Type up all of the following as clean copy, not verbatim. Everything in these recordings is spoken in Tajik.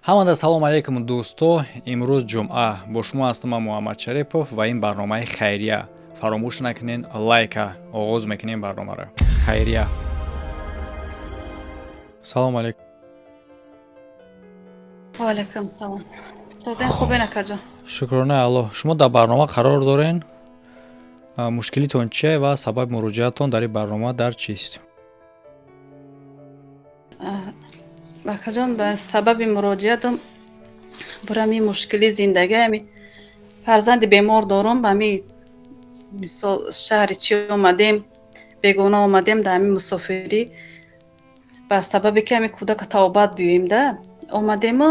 ҳамада салом алейкум дӯсто. Имрӯз ҷумъа. Бо шумо ҳастам ман Муҳаммад Шарипов ва ин барномаи хайрия. Фаромӯш накунед лайка. Оғоз мекунем барномаро. Хайрия. Салом алейкум. ва алейкум салом. Созен хубе накаҷо. Шукрона Аллоҳ. Шумо дар барнома қарор дорен? Мушкилитон чие ва сабаби муроҷиатон дар ин барнома дар чист? Бакаҷон, ба сабаби муроҷиатам бурами мушкили зиндагӣ ами фарзанди бемор дорам. Ба ами мисол шаҳри чи омадем, бегона омадем дар ами мусофирӣ. Ба сабаби ки ами кӯдака тавобат биёем да. Омадему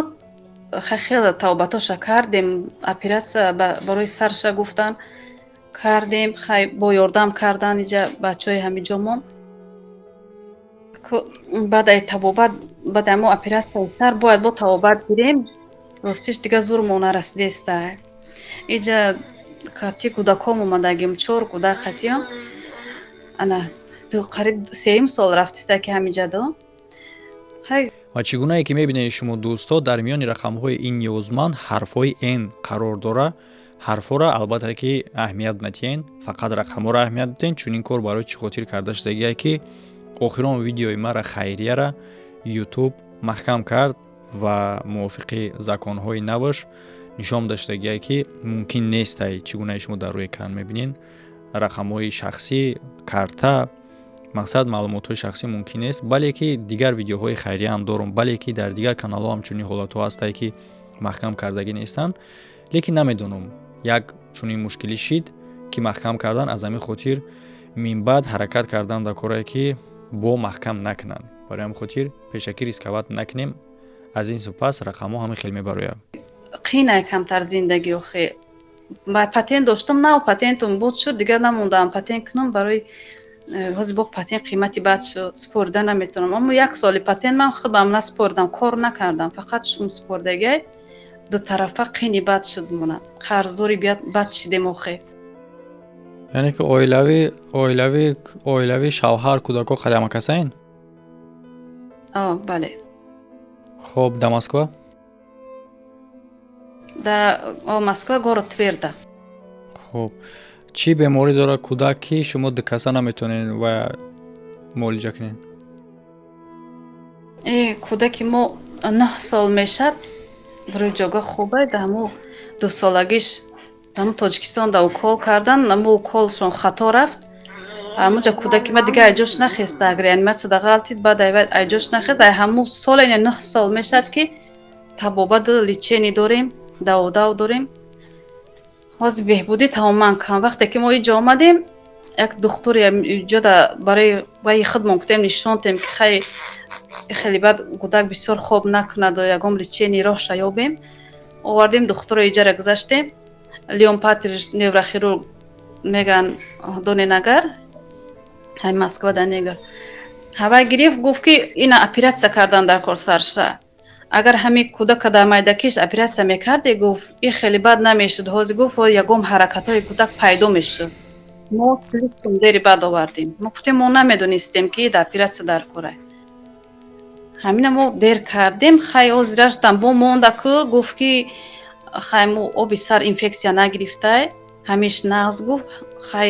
хеле тавобатоша кардем. Оператсия барои сарша гуфтан кардем. Хай бо ёрдам кардан иҷа бачаҳои ҳамиҷомон. Баъд ай табобат баъд амо оператсияи сар бояд бо табобат гирем. Ростиш дига зурмон нарасидеста. Иҷа қати кӯдаком омадагим 4 кӯдак қатиам. Ана қариб 3 сол рафтиста ки ҳамиҷадо. ва чӣ гунае ки мебинед шумо дӯсто дар миёни рақамҳои ин ниёзманд ҳарфҳои н қарор дора. ҳарфҳоро албатта ки аҳамият натиҳен, фақат рақамҳоро аҳамият дитен, чун ин кор барои чӣ хотир карда шудагие ки охирон видеои мара хайрияра YouTube маҳкам кард ва мувофиқи законҳои наваш нишон даштагие ки мумкин нестай чӣ гунае шумо дар рӯи экран мебинед рақамҳои шахсӣ, карта, мақсад маълумотҳои шахсӣ мумкин нест, бале ки дигар видеоҳои хайрия ҳам дорам, бале ки дар дигар каналҳо ҳамчунин ҳолатҳо ҳастае ки маҳкам кардагӣ нестанд. Лекин намедонам як чунин мушкилӣ шид ки маҳкам кардан аз ҳамин хотир минбаъд ҳаракат кардан дар корае ки бо маҳкам накунанд. Барои ҳамин хотир пешакӣ рисковат накунем. Аз ин супас рақамҳо ҳамин хел мебарояд. Қиинай камтар зиндагӣ охе. Ба патент доштам, нав патентам буд шуд, дига намондам патент кунам. Барои ҳозир бо патент қимати бад шуд, спорида наметавонам. Аммо як соли патент ман худам наспоридам, кор накардам. Фақат шум споридагӣ ду тарафа қини бад шуд мона. Қарздори бад шидем охе. Яъне ки оилавӣ шавҳар кӯдако қадамакасаин? Бале. Хоб да Москва? Да Москва город Тверда. Хоб. Чӣ беморӣ дорад кӯдак ки шумо дикаса наметавонед ва муолиҷа кунед? Кӯдаки мо 9 сол мешад. Рӯи ҷойгоҳ хубай даму 2 солагиш даму Тоҷикистон да укол кардан, аммо уколшон хато рафт. Амуҷа кӯдаки ма дига айҷош нахеста, агар реаниматсия да ғалтид баъд айҷош нахест. Ай ҳаму сол 9 сол мешад ки табобат лечение дорем, даводав дорем. ҳозир беҳбудӣ тамоман кам. Вақте ки мо иҷо омадем, як духтуре иҷода барои ваи хидмон кутем нишонтем ки хеле бад кӯдак бисёр хоб накунад, ягон лечение роҳша ёбем. Овардем духтуро иҷара гузаштем. Леон Патрич неврохирург меган Доненагар, ҳай Москва да негар. Ҳавай гирифт гуфт ки ина оператсия кардан дар кор сарша. Агар ҳамин кӯдака дар майдакиш оператсия мекарде, гуфт ин хеле бад намешуд. Ҳозир гуфт ягон ҳаракатҳои кӯдак пайдо мешуд. Мо клипом дери бад овардем. Мо гуфтем мо намедонистем ки да оператсия дар корай. Ҳамина мо дер кардем. Хай ҳозир раштам бо монда ку гуфт ки хай мо оби сар инфексия нагирифтай, ҳамиш нағз гуфт. Хай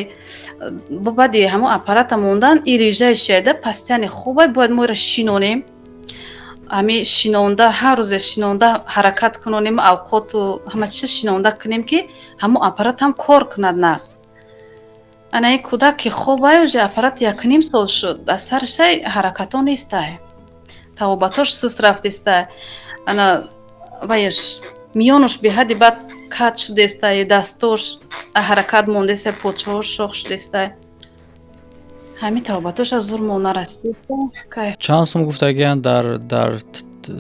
баъди ҳамо аппарата мондан ин режаи шеда постоянно хубай бояд моро шинонем. Ами шинонда ҳар рӯзе шинонда ҳаракат кунонем, авқоту ҳама чиз шинонда кунем ки ҳамо аппарат ҳам кор кунад нағз. Ана ин кӯдак ки хобай уже аппарат 1.5 сол шуд, дар саршай ҳаракатон нестай. Табобатош суст рафтестай. Ана вайш миёнош беҳади бад кат шудестай, дастош ҳаракат мондестай, почаҳош шох шудестай. ҳамин табобатоша зурмон нарасидестай. Чанд сум гуфтагиян дар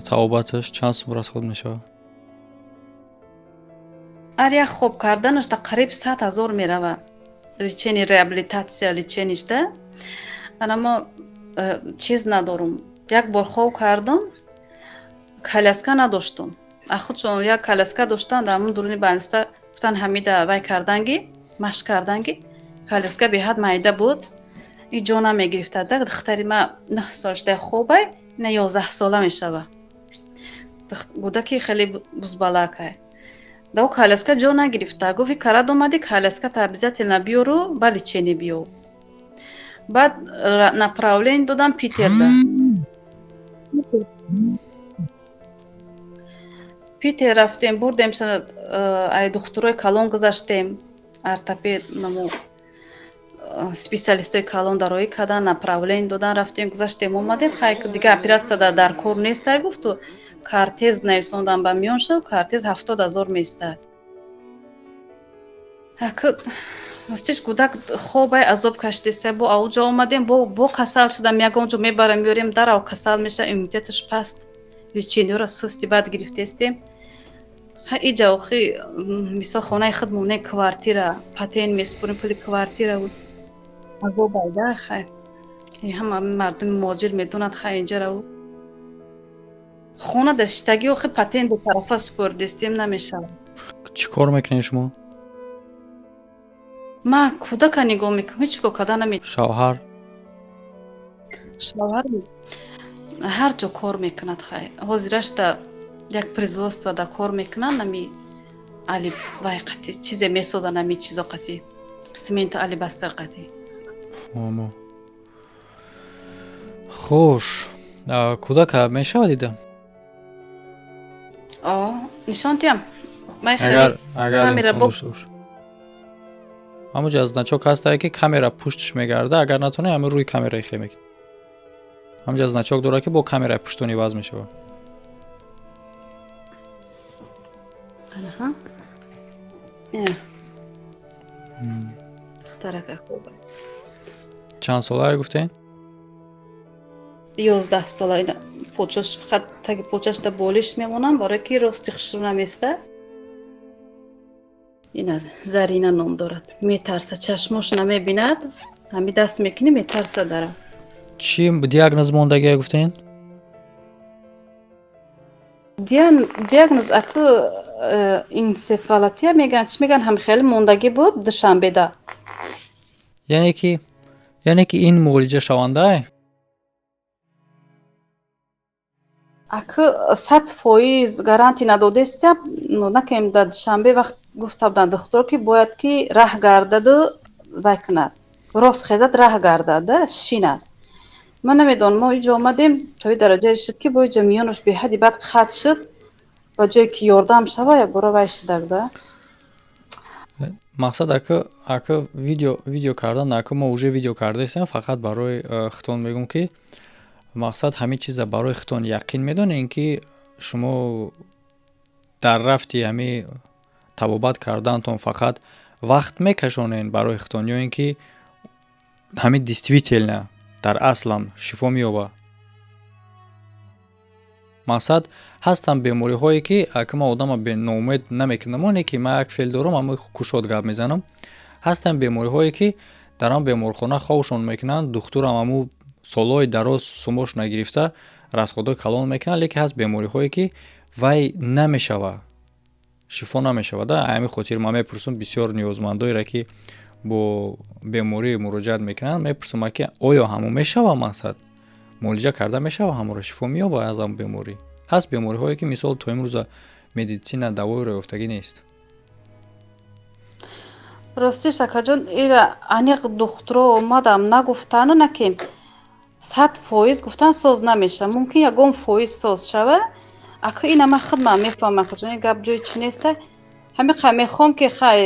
табобаташ чанд сум расход мешавад? Ҳар як хоб карданаш да қариб 100,000 меравад. Лечение, реабилитация леченишда. Ана мо чиз надорум. Як бор хоб кардам, коляска надоштам. Ахудшон як коляска доштан дар ҳамун дуруни больница гуфтан ҳамида вай карданги, машқ карданги. Коляска беҳад майда буд. иҷо намегирифтад. Духтари ма 9 солашдаи хобай, ина 11 сола мешава. гудаки хеле бузбалакай. Дав коляска ҷо нагирифта. Гуфи карад омади коляската обязательно биёру, бали чени биё. Баъд направление додам Питерда. Питер рафтем, бурдем ай духтурои калон гузаштем. Ортопед намо специалистои калон дароӣ кардан, направление додан, рафтем гузаштем, омадем. Хай дига операция дар кор нестай гуфту. Картез нависондам ба миён шуд, картез 70,000 места. Ростиш гудак хобай азоб каштеса, бо ауҷа омадем, бо касал шудам, ягон ҷо мебарам миёрем, дарав касал меша, иммунитеташ паст. Лечениёра сусти бад гирифтестем. Иҷа охи мисол хонаи худ мумне квартира, патен меспурим, пули квартира буд. Азоб айда хай. Ҳама мардуми муҳоҷир медонад хай инҷа рав. Хона даштаги охи патен до тарафа спурдестем намешавад. Чӣ кор мекунед шумо? Ман кӯдака нигоҳ мекунам, ҳеҷ кор кардан наметавонам. Шавҳар? Шавҳар ҳар ҷо кор мекунад хай. Ҳозираш да як производство да кор мекунад, нами алиб вай қати чизе месозад, нами чизо қати. Сементу алибастар қати. Фаҳмо. Хуш. Кӯдака мешавад ида? нишон диҳам. Ман Агар камера бо ҳамуҷа значок ҳастае ки камера пуштш мегарда, агар натоне ҳами рӯи камераи хе мекунед. ҳамуҷа значок дорад ки бо камераи пуштони ваз мешавад. Чанд солае гуфтен? 11 сола. Ина почаш фақат таги почашда болиш мемонам, барои ки рости хушрӯ наместа. Ина Зарина ном дорад. Метарса, чашмош намебинад, ҳами даст мекунӣ, метарса дара. Чӣ диагноз мондагие гуфтен? диагноз аку энцефалития меган, чӣ меган, ҳами хеле мондагӣ буд душанбеда. яъне ки ин муолиҷа шавандае? Аку 100% гарантӣ надодестам, но накем да душанбе вақт гуфта буданд духтуро ки бояд ки раҳ гардаду вай кунад. Рост хезад раҳ гардада, шинад. Ман намедонам, мо иҷо омадем, то ин дараҷае шуд ки бо иҷо миёнаш беҳади бад қатъ шуд, ба ҷое ки ёрдам шава, ябора вай шудагда. Мақсад ака видео кардан, ака мо уже видео кардастем, фақат барои хитон мегум ки мақсад ҳамин чиза барои хитон яқин медонем ки шумо дар рафти ҳами табобат кардантон фақат вақт мекашонен барои хитон, ё ин ки ҳамин действительно дар аслам шифо меёба. мақсад ҳастанд бемориҳое ки ака мо одама ноумед намекунам, оне ки ман як феъл дорам, ҳамаи кушод гап мезанам. ҳастанд бемориҳое ки дар он беморхона ховшон мекунанд, духтурам ҳаму солҳои дароз сумош нагирифта расходҳои калон мекунад, лекин ҳаст бемориҳое ки вай намешава, шифо намешава. Да ҳамин хотир ман мепурсам бисёр ниёзмандоеро ки бо беморӣ муроҷиат мекунанд, мепурсам ки оё ҳамон мешава, мақсад муолиҷа карда мешава, ҳамонро шифо меёба аз ҳамон беморӣ. ҳаст бемориҳое ки мисол то имрӯза медицина давоеро ёфтагӣ нест. Ростиш акаҷон, ира аниқ духтуро омадам нагуфтану накем 100% гуфтан соз намеша. Мумкин ягон фоиз соз шава. Ака ина ман худман мефаҳмам акаҷон, ин гап ҷои чӣ неста. ҳами хай мехоҳам ки хай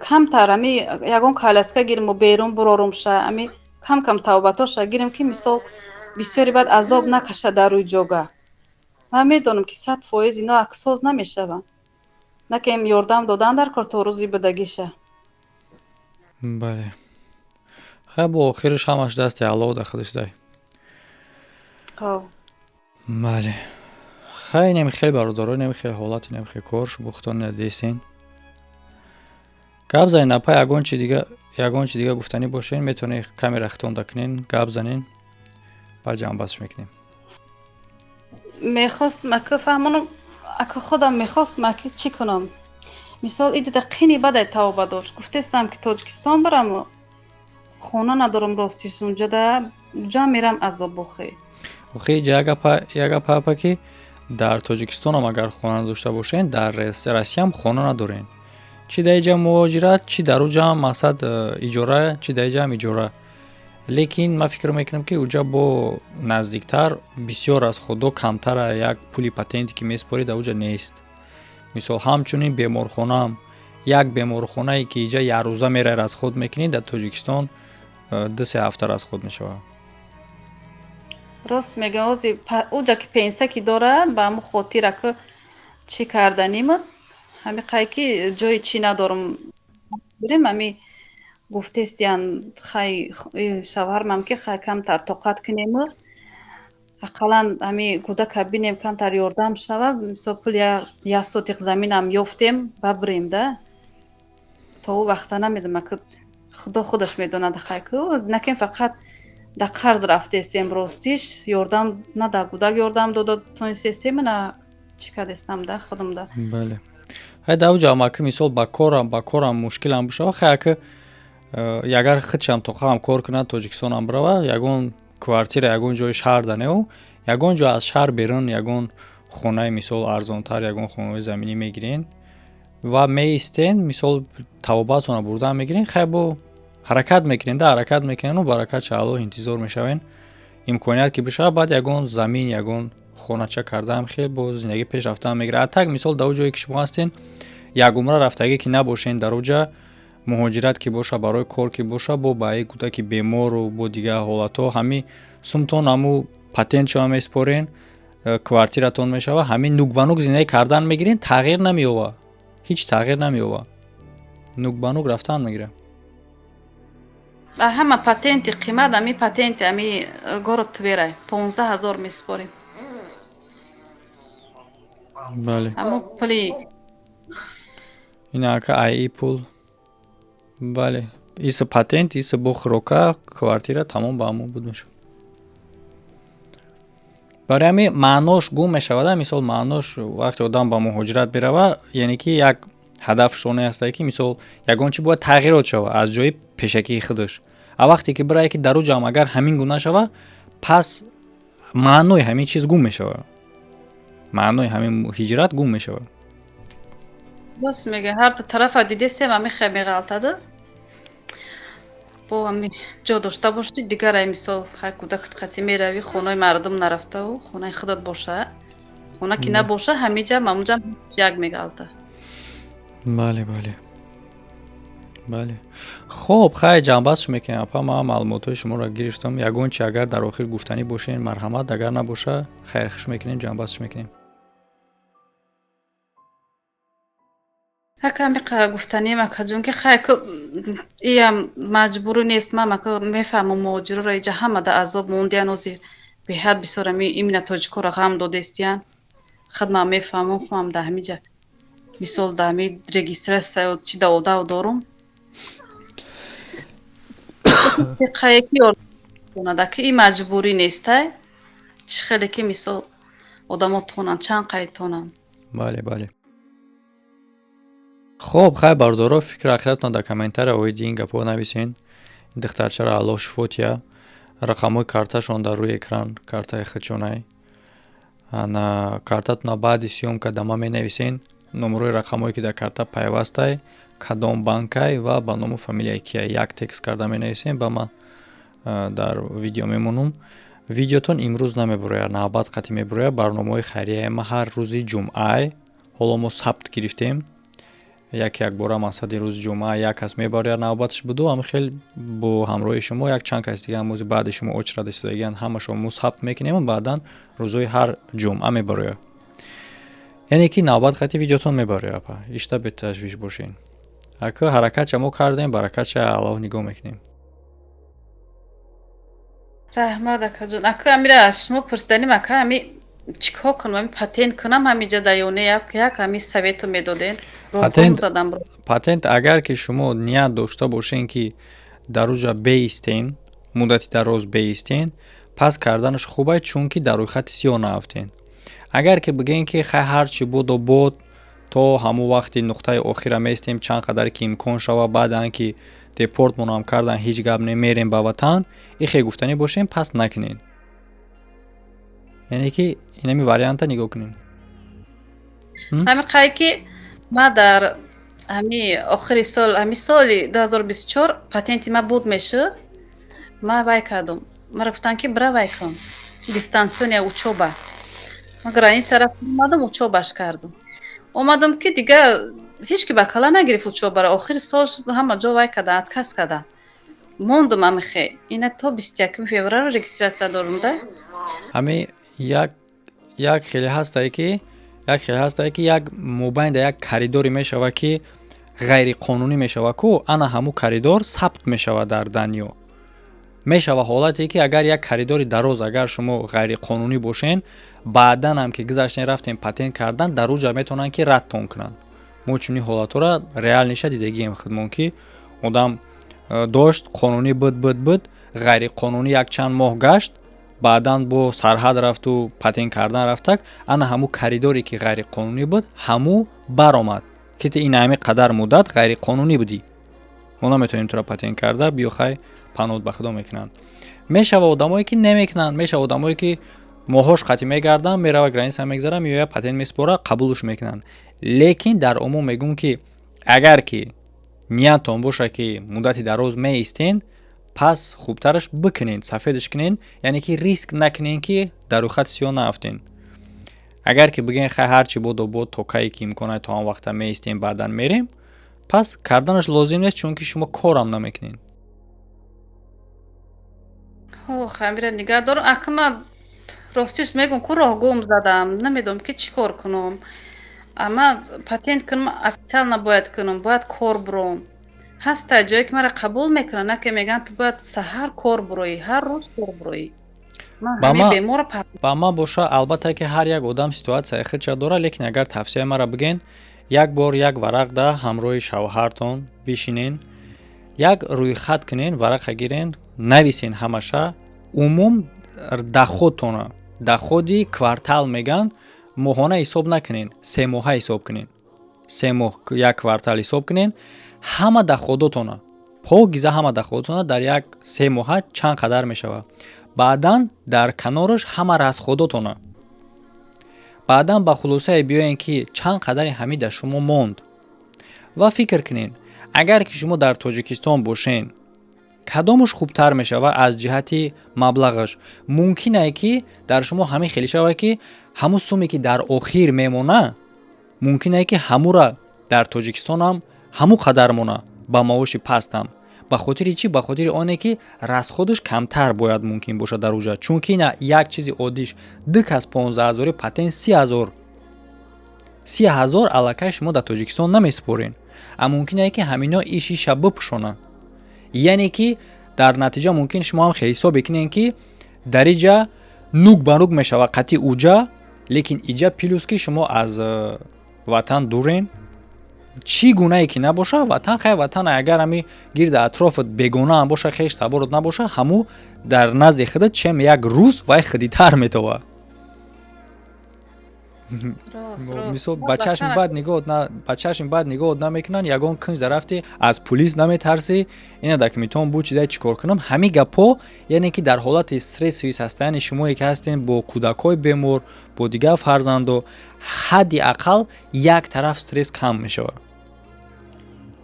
камтар ҳами ягон коляска гириму берун бурорум ша, ҳами кам тавбатоша гирим ки мисол бисёри бад азоб накаша дар рӯи ҷога. Ман медонам ки 100% ино аксоз намешаванд. Накем ёрдам додан дар кор то рӯзи будагиша. бале, хай бо охираш ҳамаш дасти Аллоҳ да худаш дай. бале, хай немихел бародаро, немихел ҳолати немихел кор шумо хитон надестен. гап занен апа ягон чӣ дига гуфтанӣ бошен, метавонед камера хитон дакунен, гап занен, баъд ҷамъбастиш мекунем. мехостм ака фаҳмонам, ака худам мехостм ака чӣ кунам. мисол иҷода қини бадай тавба дошт. гуфтестам ки Тоҷикистон барам, хона надорам ростиш, унҷода ҷа мерам азоб бохӣ. охи як гап апа ки дар Тоҷикистон ҳам агар хона надошта бошен, дар Россия ҳам хона надорен. Чи дар инҷа муҳоҷират, чи дар уҷа ҳам мақсад иҷора, чи дар инҷа ҳам иҷора. Лекин ман фикр мекунам, ки уҷа бо наздиктар бисёр аз худо камтара як пули патенте ки месупорӣ дар уҷа нест. Мисол ҳамчунин беморхонаам, як беморхонае ки инҷа як рӯза мераи расход мекунӣ, дар Тоҷикистон 2-3 ҳафта расход мешавад. Рост мегӯ ози уҷа ки пенсия ки дорад ба ҳамун хотира ки чӣ карданимат ҳами қай ки ҷои чӣ надорам бурем ҳами гуфтестиян хай шавҳармам ки хай камтар тоқат кунему ақаллан ҳами кӯдака бинем камтар ёрдам шава мисол пули як сотиқ заминам ёфтем бабурем да то ӯ вақта намедонам ки худо худаш медонад хай ки накин фақат дар қарз рафтестем ростиш ёрдам на дар кӯдак ёрдам дода тонистестем на чӣ кардестам да худам да. Бале. Хай дар уҷа ама ки мисол ба корам мушкилам бошава хай ки ягар худшам тоқам кор кунад Тоҷикистонам барава ягон квартира ягон ҷои шаҳр данеу ягон ҷо аз шаҳр берун ягон хонаи мисол арзонтар ягон хонаи заминӣ мегирен ва меистен мисол тавобатона бурдан мегирен хай бо ҳаракат мекунен да ҳаракат мекунену баракат шаъло интизор мешавен имконият ки бишава баъд ягон замин ягон хонача кардаам хел бо зиндагӣ пеш рафтаам мегирад. Так мисол дар ҷое ки шумо ҳастен як умра рафтагӣ ки набошен дар уҷа муҳоҷират ки боша барои кор ки боша бо баи кӯдаки бемору бо дигар ҳолатҳо ҳами сумтон ҳаму патент шума месупорен квартиратон мешава ҳами нук-ба-нук зиндагӣ кардан мегирен тағйир намеёва ҳеҷ тағйир намеёва нук-ба-нук рафтан мегирад. ҳама патенти қимат ҳами патенти ҳами город Тверай 15,000 месупорем. Бале. ҳамун пули инака аи пул. Бале. Иса патент, иса бо хӯрока, квартира тамом ба ҳамон буд мешавад. Барои ҳамин маънош гум мешавад. Мисол маънош вақте одам ба муҳоҷират мерава, яъне ки як ҳадаф шоне ҳаста ки мисол ягон чӣ бояд тағйирот шава аз ҷои пешакии худаш. А вақте ки бирае ки дар уҷам агар ҳамин гуна шава, пас маънои ҳамин чиз гум мешава. Маънои ҳамин ҳиҷрат гум мешава. рост мега ҳар ду тарафа дидестем ҳами хеле меғалтаду бо ҳами ҷо дошта бошӣ дигар ай мисол хай кӯдакат қатӣ меравӣ хонаи мардум нарафтаву хонаи худат боша хона ки набоша ҳамиҷа мамуҷам як меғалта. Бале бале. Бале. Хоб хай ҷамъбандиш мекунем. Апа ман маълумотҳои шуморо гирифтам. Ягон чи агар дар охир гуфтанӣ бошен марҳамат, агар набоша хайрхуш мекунем, ҷамъбандиш мекунем. ҳаками қара гуфтанӣ макаҷон ки хай ки иям маҷбурӣ нест мамака мефаҳмам муҳоҷирора иҷа ҳама да азоб мондиян озир беҳад бисёр ами имина тоҷикора ғам додестиян хадмам мефаҳмам худам да ҳамиҷа мисол да ҳами регистратсия чи да одав дорум қае ки ёрдонада ки ин маҷбурӣ нестай чи хеле ки мисол одамо тонанд чанд қай тонанд. Бале бале. Хоб хай бардоро фикр ақиратон дар комментария оиди ин гапҳо нависен. Духтарчаро аллоҳ шифотия. Рақамҳои карташон дар рӯи экран картаи худшонай. Ана картатона баъди сёмка дама менависен номерои рақамҳое ки дар карта пайвастай кадом банкай ва ба ному фамилияи кия як текст карда менависен ба ман дар видео мемонум. Видеотон имрӯз намебурояд навбат қатъӣ мебурояд барномаҳои хайрияи ма ҳар рӯзи ҷумъа ҳоло мо сабт гирифтем як бора мақсади рӯзи ҷумъа як кас мебарояд навбаташ буду ҳам хел бо ҳамроҳи шумо як чанд кас дига ҳамози баъди шумо очрад истодагиян ҳамашон мо сабт мекунем баъдан рӯзои ҳар ҷумъа мебарояд яъне ки навбат қатъи видеотон мебарояд апа ишта беташвиш бошен ака ҳаракатша мо кардем баракатша аллоҳ нигоҳ мекунем. раҳмат акаҷон. ака амира аз шумо пурсиданим ака ами чикор кунам ами патент кунам ҳамиҷа да ё не як ами совету медоден патент агар ки шумо ният дошта бошен ки дар уҷа беистен муддати дароз беистен пас карданаш хубай чунки дар рӯйхати сиёҳ наафтен. Агар ки бигӯен ки хай ҳарчи буду буд то ҳамун вақти нуқтаи охира меистем чанд қадар ки имкон шава баъдан ки депортмонам кардан ҳеҷ гап не мерем ба ватан ин хел гуфтанӣ бошем пас накунен яъне ки инами варианта нигоҳ кунем. ҳамин қай ки ма дар охири сол соли 2024 патенти ма буд мешуд, ма вай кардам. Мара гуфтанд ки бира вай кун дистансиония учоба. ма граница рафтам, омадам учобаш кардам. омадам ки дигар ҳеҷ ки ба кала нагирифт учобаро. охири сол ҳама ҷо вай карданд, отказ карданд. мондам амихе. Ина то 21 феврал регистрация дорам да. ҳами як хеле ҳастае ки як мобайнда як коридоре мешава ки ғайриқонунӣ мешава ку ана ҳамун коридор сабт мешава дар данё. Мешава ҳолате ки агар як коридори дароз агар шумо ғайриқонунӣ бошен, баъдан ҳам ки гузаштен рафтем патент кардан дар уҷа метавонанд ки радтон кунанд. мо чунин ҳолатҳоро реал ниша дидагием худмон ки одам дошт қонунӣ буд ғайриқонунӣ якчанд моҳ гашт, баъдан бо сарҳад рафту патент кардан рафтак, ана ҳамун коридоре ки ғайриқонунӣ буд ҳамун баромад ки ти ин ҳами қадар муддат ғайриқонунӣ будӣ. мо наметавонем тура патент карда биёхай панод ба худо мекунанд. Мешава одамое ки намекунанд, мешава одамое ки моҳош қатӣ мегарданд, мерава граница мегзара, меоя патент меспора, қабулш мекунанд. Лекин дар умум мегум ки агар ки ниятон боша ки муддати дароз меистен, пас хубтараш бикунен, сафедаш кунен, яъне ки риск накунен ки дар рӯйхати сиёҳ наафтен. Агар ки бигӯен хай ҳарчи бодо бод то кае ки имконат то он вақта меистем, баъдан мерем, пас карданаш лозим нест, чунки шумо корам намекунен. Хамира нигоҳ дорам. Акма ростиш мегум ку роҳ гум задам, намедонам ки чӣ кор кунам. Ама патент кунам официально бояд кунам, бояд кор буром. ҳаста ҷое ки маро қабул мекунанд, на ки мегӯянд ту бояд саҳар кор буроӣ, ҳар рӯз кор буроӣ. Ба ма боша, албатта ки ҳар як одам ситуатсияи худша дора, лекин агар тавсияи маро бигӯен, як бор як варақ да ҳамроҳи шавҳартон бишинен, як рӯйхат кунен, варақа гирен, нависен ҳамаша, умум доходтона, доходи квартал меган, моҳона ҳисоб накунен, 3 моҳа ҳисоб кунен. 3 моҳ як квартал ҳисоб кунен, ҳама доходотона, погиза ҳама доходотона дар як 3 моҳа чанд қадар мешава. Баъдан дар канораш ҳама расходотона. Баъдан ба хулосае биёен ки чанд қадари ҳамида шумо монд. Ва фикр кунен, агар ки шумо дар Тоҷикистон бошен, кадомаш хубтар мешава аз ҷиҳати маблағаш? Мумкинае ки дар шумо ҳамин хеле шава ки ҳамун суме ки дар охир мемона, мумкинае ки ҳамура дар Тоҷикистон ҳам ҳамун қадар мона ба маоши пастам. ба хотири чӣ? Ба хотири оне ки расходаш камтар бояд мумкин бошад дар уҷа. Чунки на як чизи оддиш дик аз 15,000 патент 30,000. 30,000 аллакай шумо дар Тоҷикистон намеспорен. А мумкинае ки ҳамино ишиша бипӯшонанд. Яъне ки дар натиҷа мумкин шумо ҳам ҳисоб бикунен ки дар иҷа нук ба нук мешава қати уҷа, лекин иҷа плюс ки шумо аз ватан дурен. чӣ гунае ки набоша, ватан хай ватан, агар ҳами гирда атрофат бегона ҳам боша, хеш саборот набоша, ҳаму дар назди худат чем як рӯз вай худитар метава. мисол ба чашми бад нигоҳот намекунанд, ягон кунҷа рафти аз пулис наметарсӣ, инада ки метавон бу чида чӣ кор кунам. ҳами гапо яъне ки дар ҳолати стрессови состоянии шумое ки ҳастен бо кӯдакҳои бемор, бо дигар фарзандо, ҳадди ақал як тараф стресс кам мешавад.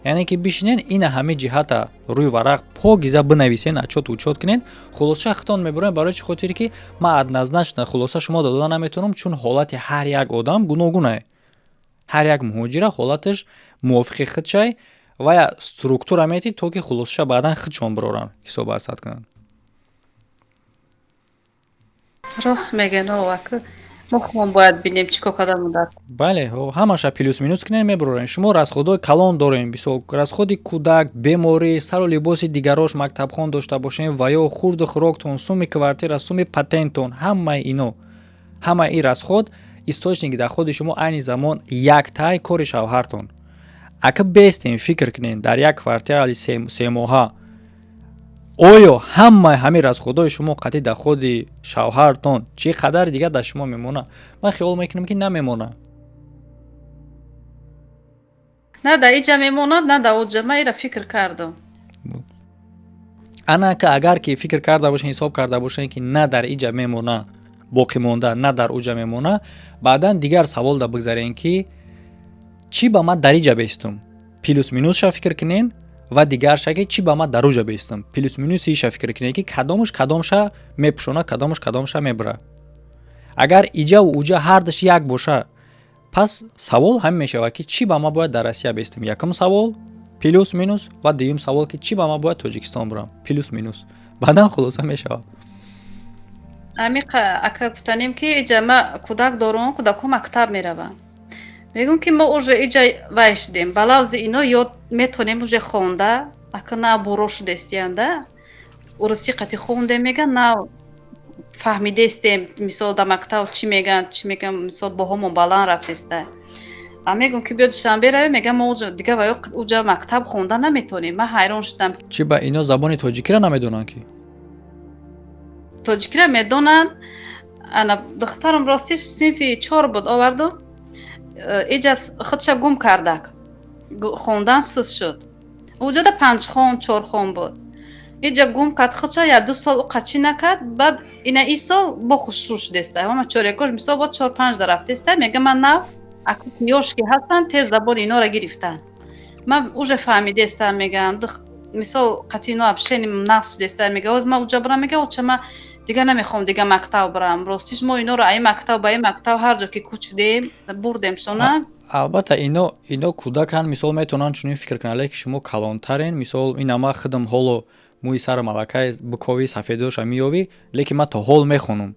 яъне ки бишинен ина ҳами ҷиҳата рӯи варақ погиза бинависен, отчет учет кунен, хулоса хитон мебурем. барои чӣ хотире ки ман однозначно хулоса шумо додан наметавонам, чун ҳолати ҳар як одам гуногунае. ҳар як муҳоҷира ҳолаташ мувофиқи худшай ва я структура мети то ки хулосаша баъдан худшон бироранд, ҳисоб ҳасад кунанд. рост мегӯед оваку. мо худмон бояд бинем чӣ кор карда муддат. бале, ҳамаша плюс минус кунен мебурорен. шумо расходҳои калон дорем, бисёр расходи кӯдак, беморӣ, сару либоси дигарош, мактабхон дошта бошем ва ё хурду хӯроктон, суми квартира, суми патентон, ҳамаи ино, ҳамаи ин расход источники доходи шумо айни замон яктай кори шавҳартон. ака бестем фикр кунен дар як квартирали 3 моҳа оё ҳамаи расходҳои шумо қатъи доходи шавҳартон чӣ қадар дигар дар шумо мемона? ман хиёл мекунам ки намемона. на дар иҷа мемонад, на дар оҷа. ман ира фикр кардам. ана ка агар ки фикр карда бошен, ҳисоб карда бошен ки на дар иҷа мемона, боқӣ монда на дар уҷа мемона, баъдан дигар саволда бигзарен ки чӣ ба ман дариҷа бестум, плюс минусша фикр кунен ва дигарша ки чӣ ба ман дар уҷа бестум, плюс минусиша фикр кунен ки кадомша мепӯшона, кадомша мебура. Агар иҷаву уҷа ҳардаш як боша, пас савол ҳамин мешавад ки чӣ ба ман бояд дар Россия бестум. Якум савол плюс минус ва дуюм савол ки чӣ ба ман бояд Тоҷикистон бурам, плюс минус. Баъдан хулоса мешавад. Амиқа ака гуфтанем ки иҷа ма кӯдак дорум, кӯдакҳо мактаб мераванд. Мегӯм ки мо уже иҷа вай шудем, ба лавзи ино ёд метонем уже хонда, ака на буро шудестиянда, урусӣ қати хондем меган, на фаҳмидестем, мисол дар мактаб чӣ меган, мисол боҳомон баланд рафтеста. Мегӯм ки биё душанбе равем, меган мо дигар ваё уҷа мактаб хонда наметонем. Ман ҳайрон шудам. Чӣ ба ино забони тоҷикиро намедонанд ки? Тоҷикиро медонанд. Ана духтарам ростиш синфи 4 буд, овардум. Иҷа худша гум кардак. Хондан сус шуд. Уҷада 5 хон, 4 хон буд. Иҷа гум кард худша 1-2 сол қачӣ накард, баъд ина и сол бо хушрӯ шудеста. Ҳама чорякош мисол бо 4-5 да рафтеста, мега ман нав ёшки ҳастанд, тез забони инора гирифтанд. Ман уже фаҳмидестам, мегам мисол қати ино абшени нақс шудеста, мега ҳоз ман уҷа бурам, мега уча ман дига намехоҳам дига мактаб бурам. Ростиш мо инора ай мактаб ба ин мактаб ҳар ҷо ки кӯчидем бурдемшона. Албатта ино кӯдаканд, мисол метавонанд чунин фикр кунанд, леки шумо калонтарен. Мисол ин ама худам ҳоло мӯи сар малакаи букови сафедоша меёвӣ, леки ман то ҳол мехонам.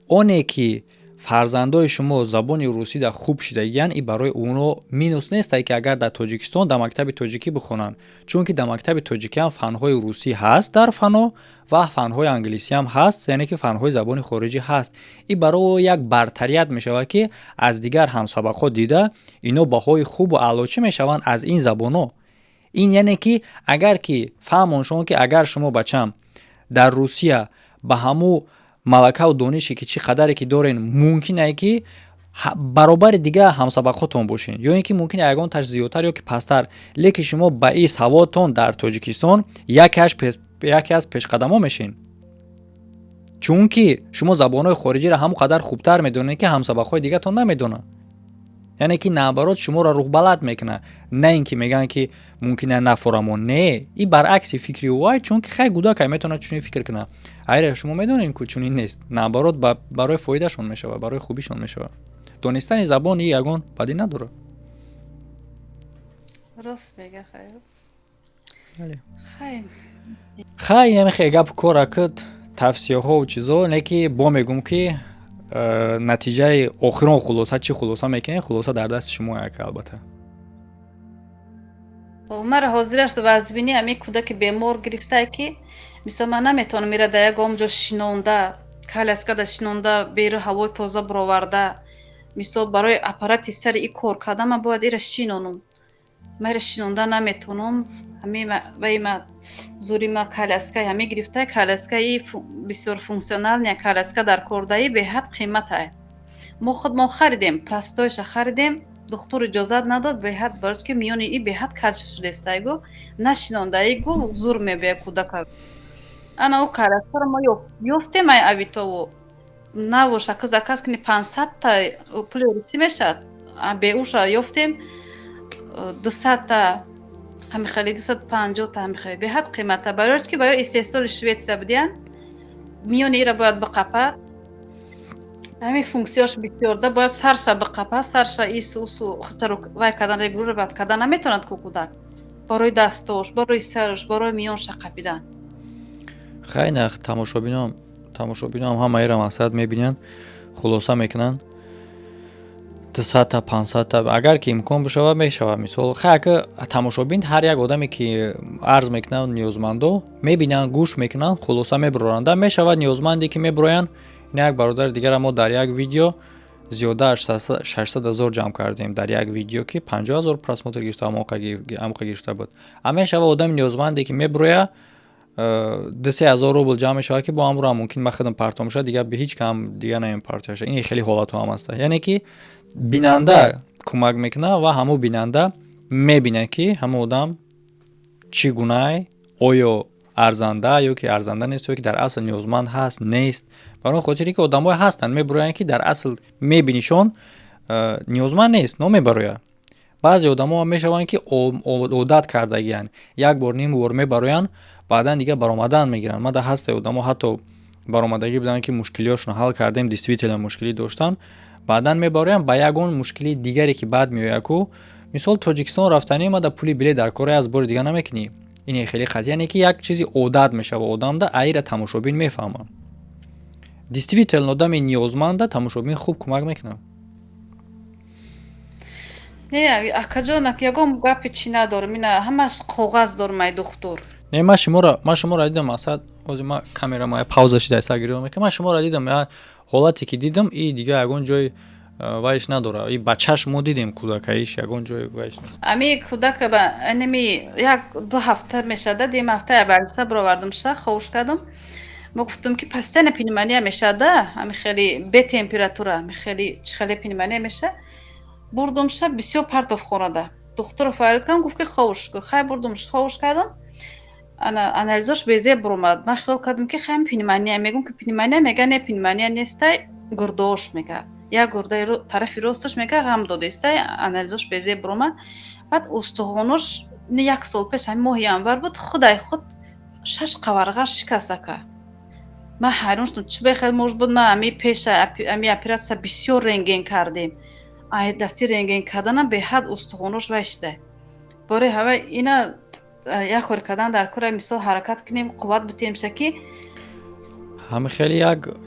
оне ки фарзандои шумо забони русида хуб шудагиянд, и барои оно минус нестае ки агар дар Тоҷикистон дар мактаби тоҷикӣ бихонанд, чунки дар мактаби тоҷикӣ ҳам фанҳои русӣ ҳаст дар фано ва фанҳои англисӣ ҳам ҳаст, яъне ки фанҳои забони хориҷӣ ҳаст. И барои як бартарият мешавад ки аз дигар ҳамсабақҳо дида ино баҳои хубу аълочӣ мешаванд аз ин забонҳо. ин яъне ки агар ки фаҳмон шумо ки агар шумо бачам дар Русия ба ҳаму малакаву дониши ки чӣ қадаре ки дорен мумкинае ки баробари дига ҳамсабақҳотон бошен, ё ин ки мумкин ягон таш зиёдтар ё ки пасттар, леки шумо ба ин саводтон дар Тоҷикистон яке аз пешқадамо мешин, чунки шумо забонҳои хориҷиро ҳамон қадар хубтар медонед ки ҳамсабақҳои дигатон намедонанд. яъне ки наоборот шуморо рӯҳбаланд мекунад, на ин ки меган ки мумкин аст нафорамон. Не, и баръакси фикри вай, чунки хай гудакай метавонад чунин фикр кунад. айре шумо медонед ки чунин нест, наоборот барои фоидашон мешавад, барои хубишон мешавад. донистани забон и ягон бадӣ надорад. Рост мега Бале. хай. Хай ямихе гап кора кад тавсияҳо чизо, леки бо мегум ки натиҷаи охирон хулоса чӣ хулоса мекунед, хулоса дар дасти шумо яка албатта. мара ҳозираш вазбини ами кӯдаки бемор гирифтае ки мисол ман наметавонам ира дар ягон ҷо шинонда, коляскада шинонда беру ҳавои тоза буроварда, мисол барои аппарати сари и кор кардан ман бояд ира шинонам. Ман ира шинонда наметавонам. ма зури ма коляскаи ҳамин гирифтае. Коляскаи бисёр функсионалния коляска дар кордаи беҳад қиматае. мо худмон харидем, простоиша харидем, духтур иҷозат надод, беҳад барои ки миёни и беҳад каҷ шудестаигу нашинондаигу зур мебия кӯдака. Ана у коляскаро мо ёфтем ай авитову навоша заказ кини 500 та пули русӣ мешавад. Беуша ёфтем 200 та ҳамихали 250 та ҳамихали беҳад қимата. Барои ки баё истеҳсоли Шветсия будиян, миёни ира бояд биқапад. ҳамин функсияш бисёрда бояд сарша биқапад, сарша ису худшаро вай кардан регулировать кардан наметавонад ку кӯдак. Барои дастош, барои сараш, барои миёнша қапидан. хайна тамошобинам ҳама ира мақсад мебинанд, хулоса мекунанд. 200 та 500 та агар ки имкон бошава мешава. мисол хайка тамошобин ҳар як одаме ки арз мекунанд ниёзмандо мебинанд, гӯш мекунанд, хулоса мебуроранд. мешавад ниёзманде ки мебуроянд. ин як бародари дигар мо дар як видео зиёда 600 000 ҷамъ кардем дар як видео ки 50 000 просмотр гирифта, амоқа гирифта буд. мешава одами ниёзманде ки мебуроя 2-3 000 рубл ҷамъ мешавад ки бо ҳамро мумкин ман худам партом шуда дига ба ҳеҷ кам дига намепартояша. ин хеле ҳолатҳо ҳам аст. яъне ки бинанда кӯмак мекунад ва ҳамон бинанда мебинад ки ҳамон одам чӣ гунае, оё арзанда ё ки арзанда нест ё ки дар асл ниёзманд ҳаст нест. Барои хотире ки одамое ҳастанд мебароянд ки дар асл мебинишон ниёзманд нест номебарояд. баъзе одамо мешаванд ки одат кардагиянд, як бор ним бор мебароянд, баъдан дигар баромадан мегиранд. ма дар ҳасте одамо ҳатто баромадагӣ буданд ки мушкилиҳошонро ҳал кардем, действительно мушкилӣ доштанд, баъдан мебароянд ба ягон мушкили дигаре ки баъд меояд ку мисол Тоҷикистон рафтани омада пули билет дар кора аз бори дигар намекунӣ. Ине хеле хатъ, яъне ки як чизи одат мешава одамда, аира тамошобин мефаҳмад. Действительно одами ниёзманда тамошобин хуб кӯмак мекунад. Не акаҷонак ягон гапе чӣ надорам, ина ҳамаш коғаз дорам ай духтур. Не ман шуморо дидам асад ҳозир ман камерамоя пауза шида аста гирёв мекунам. Ман шуморо дидам, ҳолате ки дидам и дигар ягон ҷой вайш надора. И ба чашм мо дидем кӯдакаиш ягон ҷой вайш надора. Ами кӯдака ба анеми як ду ҳафта мешада, дим ҳафта балиса бировардам ша ховуш кардам. Мо гуфтам ки постоянно пневмония мешада, ами хеле бетемпература, ами хеле чӣ хеле пневмония меша. Бурдам ша бисёр партов хонада. Духтуро фарёд кардам, гуфт ки ховуш кун. Хай бурдам ховуш кардам. Анализош безе буромад. Ман хиёл кардам ки хай пневмония, мегум ки пневмония, мега не пневмония нестай, гурдош мега. Як гурдаи тарафи росташ мега ғам додестай, анализош безе буромад. Баъд устухонош як сол пеш ҳамин моҳи январ буд, худай худ 6 қаварға шикастака. Ман ҳайрон шудам, чӣ бехел мож буд, ман ами пеша ами операция бисёр рентген кардем. Ай дасти рентген карданам беҳад устухонош вайштай. Бори ҳава ина як кор кардан дар кора мисол ҳаракат кунем, қувват битем шаки. ҳами хеле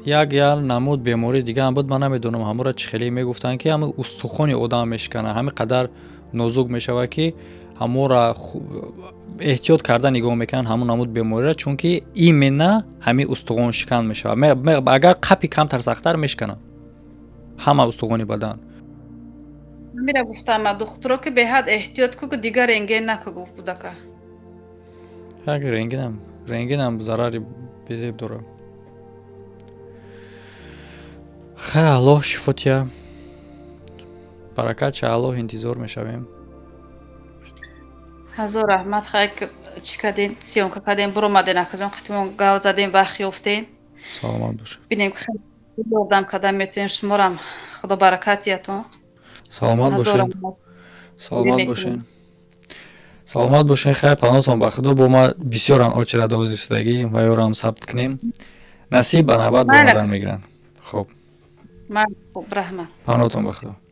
як намуд бемории дига ҳам буд, ман намедонам ҳамора чӣ хеле мегуфтанд ки ҳами устухони одам мешкана, ҳами қадар нозук мешава ки ҳамора эҳтиёт карда нигоҳ мекунанд ҳамун намуд бемориро, чунки именно ҳами устухон шикан мешава. Агар қапи камтар сахттар мешкана ҳама устухони бадан. Мира гуфтам ба духтуро ки беҳад эҳтиёт кун, дигар рентген накун гуфт будака. Як рентгенам зарари безеб дорад. хай Аллоҳ шифотия. баракат ша Аллоҳ интизор мешавем. ҳазор раҳмат, хай чӣ кардем, сиёмка кардем, буромадем акаҷон, қатимон гав задем, вақт ёфтем. саломат бош. Бинем ки хеле ёрдам кардан метавонем шуморам. Худо баракат диятон. саломат бошед. саломат бошед. хай панҳотон ба худо. бо ма бисёран очира дозистагӣ ва ёрам сабт кунем. насиб ба навбат бомадан мегиранд. хуб. Ман хуб, раҳмат. панҳотон ба худо.